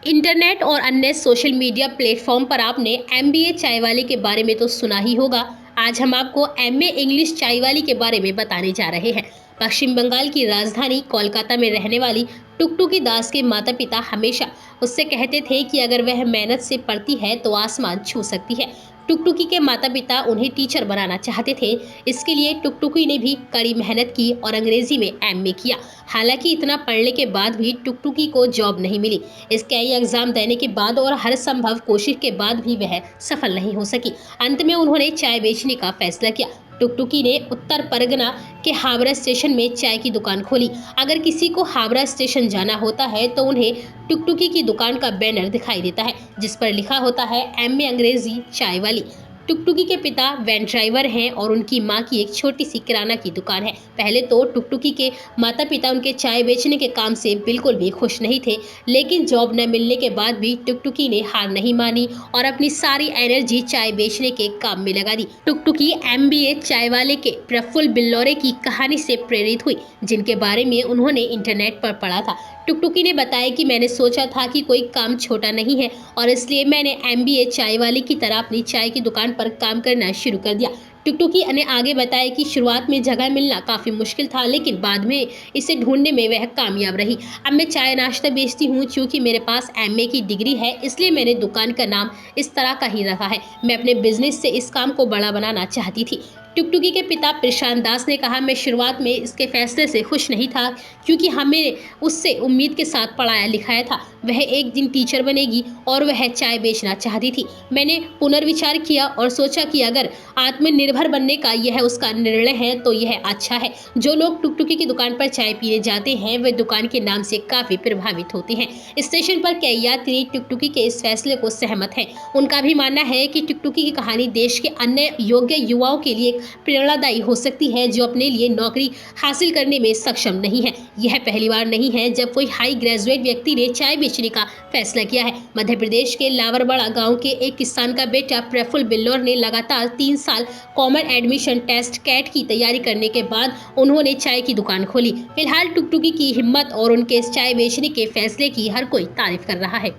Internet और अन्य social media platform पर आपने एमबीए चाय वाले के बारे में तो सुना ही होगा। आज हम आपको एमए इंग्लिश चाय वाली के बारे में बताने जा रहे हैं। पश्चिम बंगाल की राजधानी कोलकाता में रहने वाली टुकटुकी दास के माता पिता हमेशा उससे कहते थे कि अगर वह मेहनत से पढ़ती है तो आसमान छू सकती है। टुकटुकी के माता पिता उन्हें टीचर बनाना चाहते थे। इसके लिए टुकटुकी ने भी कड़ी मेहनत की और अंग्रेजी में एमए किया। हालांकि इतना पढ़ने के बाद भी टुकटुकी को जॉब नहीं मिली। इसके कई एग्जाम देने के बाद और हर संभव कोशिश के बाद भी वह सफल नहीं हो सकी। अंत में उन्होंने चाय बेचने का फैसला किया। टुकटुकी ने उत्तर परगना के हावड़ा स्टेशन में चाय की दुकान खोली। अगर किसी को हावड़ा स्टेशन जाना होता है तो उन्हें टुकटुकी की दुकान का बैनर दिखाई देता है, जिस पर लिखा होता है एमए अंग्रेजी चाय वाली। टुकटुकी के पिता वैन ड्राइवर हैं और उनकी मां की एक छोटी सी किराना की दुकान है। पहले तो टुकटुकी के माता पिता उनके चाय बेचने के काम से बिल्कुल भी खुश नहीं थे, लेकिन जॉब न मिलने के बाद भी टुकटुकी ने हार नहीं मानी और अपनी सारी एनर्जी चाय बेचने के काम में लगा दी। टुकटुकी एमबीए चाय वाले के प्रफुल्ल बिल्लौरे की कहानी से प्रेरित हुई, जिनके बारे में उन्होंने इंटरनेट पर पढ़ा था। टुकटुकी ने बताया कि मैंने सोचा था कि कोई काम छोटा नहीं है और इसलिए मैंने एमबीए चाय वाले की तरह अपनी चाय की दुकान पर काम करना शुरू कर दिया। टुकटुकी ने आगे बताया कि शुरुआत में जगह मिलना काफ़ी मुश्किल था, लेकिन बाद में इसे ढूंढने में वह कामयाब रही। अब मैं चाय नाश्ता बेचती हूँ। चूँकि मेरे पास एमए की डिग्री है, इसलिए मैंने दुकान का नाम इस तरह का ही रखा है। मैं अपने बिजनेस से इस काम को बड़ा बनाना चाहती थी। टुकटुकी के पिता प्रशांत दास ने कहा, मैं शुरुआत में इसके फैसले से खुश नहीं था, क्योंकि हमें उससे उम्मीद के साथ पढ़ाया लिखाया था। वह एक दिन टीचर बनेगी और वह चाय बेचना चाहती थी। मैंने पुनर्विचार किया और सोचा कि अगर आत्मनिर्भर बनने का यह उसका निर्णय है तो यह अच्छा है। जो लोग टुकटुकी की दुकान पर चाय पीने जाते हैं वे दुकान के नाम से काफ़ी प्रभावित होते हैं। स्टेशन पर कई यात्री टुकटुकी के इस फैसले को सहमत हैं। उनका भी मानना है कि टुकटुकी की कहानी देश के अन्य योग्य युवाओं के लिए प्रेरणादायी हो सकती है, जो अपने लिए नौकरी हासिल करने में सक्षम नहीं है। यह पहली बार नहीं है जब कोई हाई ग्रेजुएट व्यक्ति ने चाय बेचने का फैसला किया है। मध्य प्रदेश के लावरबड़ा गांव के एक किसान का बेटा प्रफुल्ल बिल्लौर ने लगातार 3 साल कॉमन एडमिशन टेस्ट कैट की तैयारी करने के बाद उन्होंने चाय की दुकान खोली। फिलहाल टुकटुकी की हिम्मत और उनके चाय बेचने के फैसले की हर कोई तारीफ कर रहा है।